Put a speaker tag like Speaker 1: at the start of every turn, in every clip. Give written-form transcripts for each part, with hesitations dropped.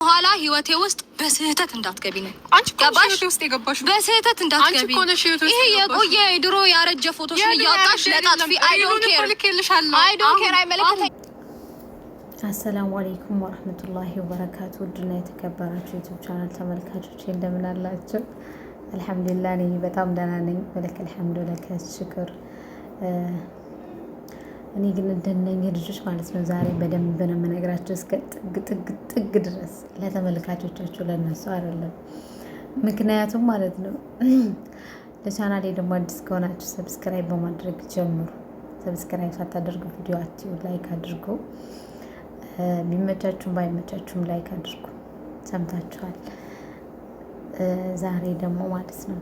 Speaker 1: በኋላ ህይወቴ ውስጥ በስህተት እንዳትገቢ ነው።
Speaker 2: አንቺ ገባሽ? ህይወቴ ውስጥ የገባሽ
Speaker 1: በስህተት እንዳትገቢ። ይሄ የቆየ ድሮ ያረጀ ፎቶሽ ነው ያወጣሽ ለጣጥፊ። አይ ዶንት ኬር አይመለከተኝ።
Speaker 3: አሰላሙ አለይኩም ወራህመቱላሂ ወበረካቱ። ውድና የተከበራችሁ ዩቲዩብ ቻናል ተመልካቾች እንደምን አላችሁ? አልሐምዱሊላህ እኔ በጣም ደህና ነኝ። ወለከል ሐምዱ ለከ ሽክር። እኔ ግን እንደነኝ ልጆች ማለት ነው ዛሬ በደንብ ነው የምነግራቸው እስከ ጥግ ድረስ ለተመልካቾቻችሁ ለነሱ አይደለም። ምክንያቱም ማለት ነው ለቻናሌ ደግሞ አዲስ ከሆናችሁ ሰብስክራይብ በማድረግ ጀምሩ። ሰብስክራይብ ሳታደርጉ ቪዲዮ አትዩ፣ ላይክ አድርጉ። ቢመቻችሁም ባይመቻችሁም ላይክ አድርጉ። ሰምታችኋል። ዛሬ ደግሞ ማለት ነው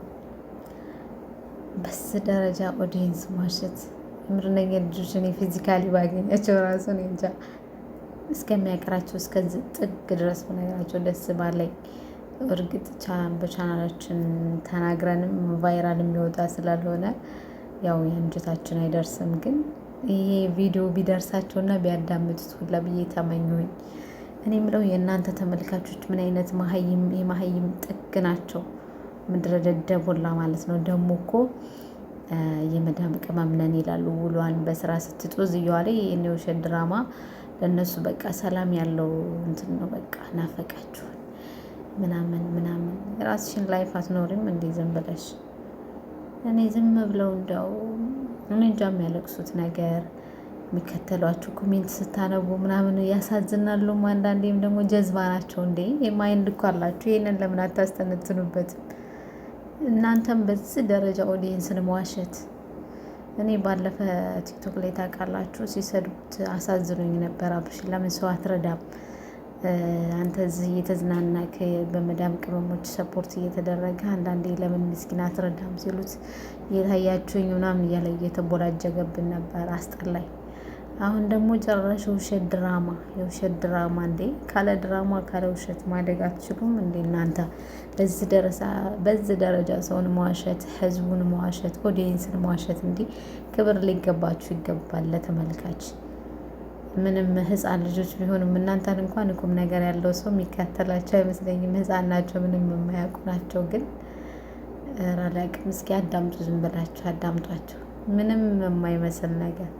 Speaker 3: በስ ደረጃ ኦዲየንስ ማሸት የምርነኛ ልጆች እኔ ፊዚካሊ ባገኛቸው ራሱ እኔ እንጃ እስከሚያቀራቸው እስከዚህ ጥግ ድረስ በነገራቸው ደስ ባለኝ። እርግጥ በቻናላችን ተናግረንም ቫይራል የሚወጣ ስላልሆነ ያው የአንጀታችን አይደርስም። ግን ይሄ ቪዲዮ ቢደርሳቸውና ቢያዳምጡት ሁላ ብዬ ተመኘሁኝ። እኔ የምለው የእናንተ ተመልካቾች ምን አይነት የመሀይም ጥግ ናቸው? ምድረ ደደቦላ ማለት ነው። ደግሞ እኮ የመዳም ቅመም ነን ይላሉ። ውሏን በስራ ስትጦዝ እየዋለ የኔ ውሸት ድራማ ለእነሱ በቃ ሰላም ያለው እንትን ነው። በቃ ናፈቃችሁን ምናምን የራስሽን ላይፍ አትኖሪም እንዴ ዝም ብለሽ? እኔ ዝም ብለው እንደው እኔ እንጃ የሚያለቅሱት ነገር የሚከተሏችሁ ኮሜንት ስታነቡ ምናምን ያሳዝናሉ። አንዳንዴም ደግሞ ጀዝባ ናቸው እንዴ የማይንድ እኮ አላችሁ። ይሄንን ለምን አታስተነትኑበትም? እናንተም በዚህ ደረጃ ኦዲየንስን መዋሸት። እኔ ባለፈ ቲክቶክ ላይ ታውቃላችሁ ሲሰዱት አሳዝኖኝ ነበር። አብርሽ ለምን ሰው አትረዳም? አንተ እዚህ እየተዝናናክ በመዳም ቅመሞች ሰፖርት እየተደረገ አንዳንዴ ለምን ምስኪን አትረዳም ሲሉት እየታያችሁኝ ምናምን እያለ እየተቦላጀገብን ነበር። አስጠላኝ። አሁን ደግሞ ጨራሽ የውሸት ድራማ እንዴ! ካለ ድራማ ካለ ውሸት ማደግ አትችሉም እንዴ እናንተ? በዚህ ደረጃ ሰውን መዋሸት፣ ህዝቡን መዋሸት፣ ኦዲየንስን መዋሸት እንዴ! ክብር ሊገባችሁ ይገባል ለተመልካች። ምንም ህፃን ልጆች ቢሆንም እናንተን እንኳን ቁም ነገር ያለው ሰው የሚከተላቸው አይመስለኝም። ህፃን ናቸው፣ ምንም የማያውቁ ናቸው። ግን ራላቅም እስኪ አዳምጡ፣ ዝም ብላችሁ አዳምጧቸው። ምንም የማይመስል ነገር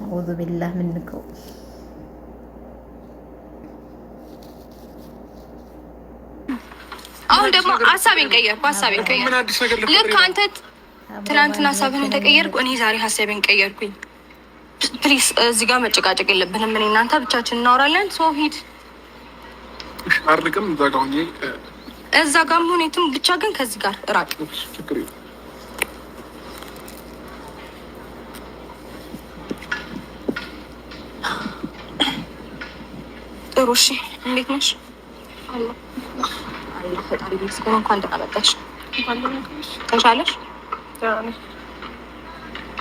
Speaker 3: አዑዙ ቢላህ ምንከው።
Speaker 1: አሁን ደግሞ ሀሳቤን ቀየርኩ። ልክ አንተ ትናንትና ሀሳብህን ተቀየርኩ፣ እኔ ዛሬ ሀሳቤን ቀየርኩኝ። ፕሊስ እዚህ ጋር መጨቃጨቅ የለብንም። እኔ እናንተ ብቻችን እናወራለን። ሰው ሂድ
Speaker 2: አርቅም
Speaker 1: እዛ ጋር ሁኔትም ብቻ ግን ከዚህ ጋር እራቅ። ጥሩ እሺ፣ እንዴት ነሽ? አላህ ፈጣሪ ይመስገን። እንኳን ደህና መጣሽ። ተሻለሽ?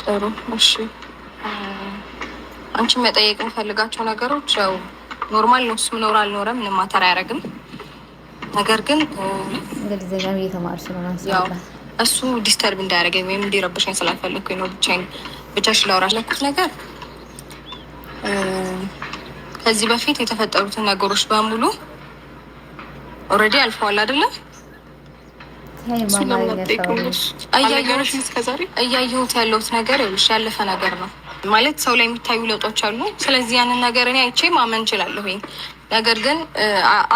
Speaker 1: ጥሩ እሺ። አንቺ መጠየቅ የምፈልጋቸው ነገሮች ያው ኖርማል ነው። እሱም ኖር አልኖረ ምንም ማተር አያደርግም። ነገር ግን
Speaker 3: እንግሊዝኛም እየተማርሽ ነው
Speaker 1: ያው እሱ ዲስተርብ እንዳያደርገኝ ወይም እንዲረብሽኝ ስላልፈለኩኝ ነው ብቻሽን ላወራሽ ያልኩት ነገር። ከዚህ በፊት የተፈጠሩትን ነገሮች በሙሉ ኦልሬዲ አልፈዋል አይደለም? እያየሁት ያለሁት ነገር ይኸውልሽ ያለፈ ነገር ነው ማለት ሰው ላይ የሚታዩ ለውጦች አሉ። ስለዚህ ያንን ነገር እኔ አይቼ ማመን እችላለሁኝ። ነገር ግን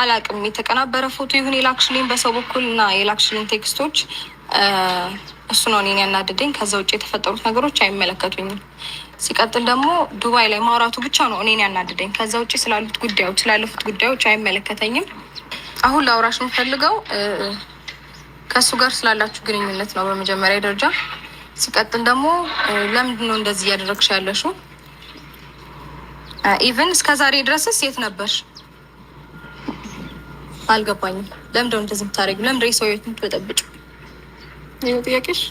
Speaker 1: አላቅም የተቀናበረ ፎቶ ይሁን የላክሽልኝ በሰው በኩል እና የላክሽልኝ ቴክስቶች እሱ ነው እኔን ያናደደኝ። ከዛ ውጭ የተፈጠሩት ነገሮች አይመለከቱኝም። ሲቀጥል ደግሞ ዱባይ ላይ ማውራቱ ብቻ ነው እኔን ያናደደኝ። ከዛ ውጭ ስላለፉት ጉዳዮች አይመለከተኝም። አሁን ላውራሽ የምፈልገው ከእሱ ጋር ስላላችሁ ግንኙነት ነው በመጀመሪያ ደረጃ። ሲቀጥል ደግሞ ለምንድን ነው እንደዚህ እያደረግሽ ያለሽው? ኢቨን እስከ ዛሬ ድረስስ የት ነበርሽ? አልገባኝም። ለምንድን ነው እንደዚህ የምታደርጊው? ለምንድን ነው የሰው ህይወት የምትበጠብጪው?
Speaker 2: ይሄ ጥያቄሽ?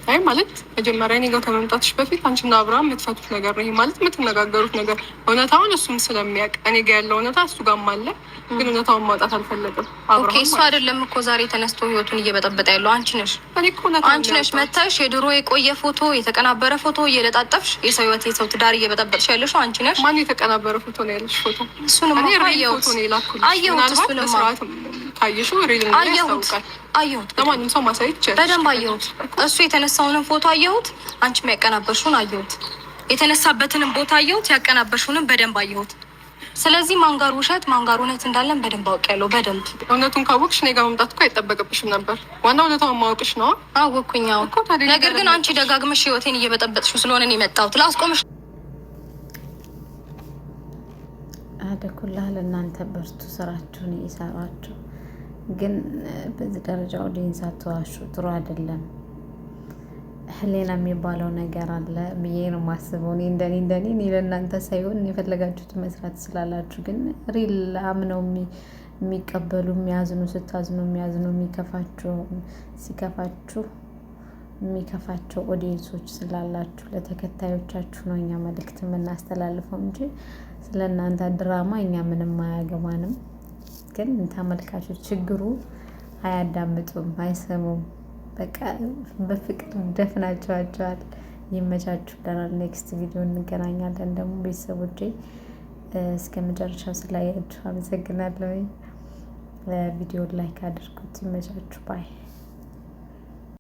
Speaker 2: አይ ማለት መጀመሪያ እኔ ጋር ከመምጣትሽ በፊት አንቺና አብርሃም የምትፈቱት ነገር ነው። ይሄ ማለት የምትነጋገሩት ነገር እውነታውን እሱም ስለሚያውቅ እኔ ጋር ያለው እውነታ እሱ ጋርም አለ፣ ግን እውነታውን ማውጣት አልፈለግም።
Speaker 1: ኦኬ እሱ አይደለም እኮ ዛሬ ተነስቶ ህይወቱን እየበጠበጠ ያለው አንቺ ነሽ። አንቺ ነሽ መታሽ የድሮ የቆየ ፎቶ የተቀናበረ ፎቶ እየለጣጠፍሽ የሰው ህይወት የሰው ትዳር እየበጠበጥሽ ያለሽው አንቺ ነሽ።
Speaker 2: ማን የተቀናበረ ፎቶ ነው ያለሽ? ፎቶ
Speaker 1: እሱንም አየሁት። እሱንም
Speaker 2: ካየሽው ሪል ያስታውቃል።
Speaker 1: አየሁት፣
Speaker 2: ለማንም ሰው ማሳየት ይችላል።
Speaker 1: በደንብ አየሁት። እሱ የተነሳውንም ፎቶ አየሁት፣ አንቺ የሚያቀናበርሽውን አየሁት፣ የተነሳበትንም ቦታ አየሁት፣ ያቀናበርሽውንም በደንብ አየሁት። ስለዚህ ማንጋር ውሸት ማንጋር እውነት እንዳለን በደንብ አውቄያለሁ። በደንብ
Speaker 2: እውነቱን ካወቅሽ እኔ ጋር መምጣት እኮ አይጠበቅብሽም ነበር። ዋናው እውነታውን ማወቅሽ ነው።
Speaker 1: አወቅኩኝ። ነገር ግን አንቺ ደጋግመሽ ህይወቴን እየበጠበጥሽው ስለሆነ ነው የመጣሁት። ላስቆምሽ
Speaker 3: አደኩላ ለእናንተ በርቱ፣ ስራችሁን እየሰራችሁ ግን በዚህ ደረጃ ኦዲየንስ አትዋሹ፣ ጥሩ አይደለም። ህሊና የሚባለው ነገር አለ ብዬ ነው የማስበው። እኔ እንደኔ ለእናንተ ሳይሆን የፈለጋችሁት መስራት ስላላችሁ፣ ግን ሪል አምነው የሚቀበሉ የሚያዝኑ፣ ስታዝኑ የሚያዝኑ፣ ሲከፋችሁ የሚከፋቸው ኦዲየንሶች ስላላችሁ ለተከታዮቻችሁ ነው እኛ መልእክት የምናስተላልፈው እንጂ ስለ እናንተ ድራማ እኛ ምንም አያገባንም። ግን ተመልካቾች ችግሩ አያዳምጡም፣ አይሰሙም። በቃ በፍቅር ደፍናቸዋቸዋል። ይመቻችሁልናል። ኔክስት ቪዲዮ እንገናኛለን። ደግሞ ቤተሰቦቼ እስከ መጨረሻው ስላያችሁ አመሰግናለሁ። ቪዲዮ ላይክ አድርጉት። ይመቻችሁ ባይ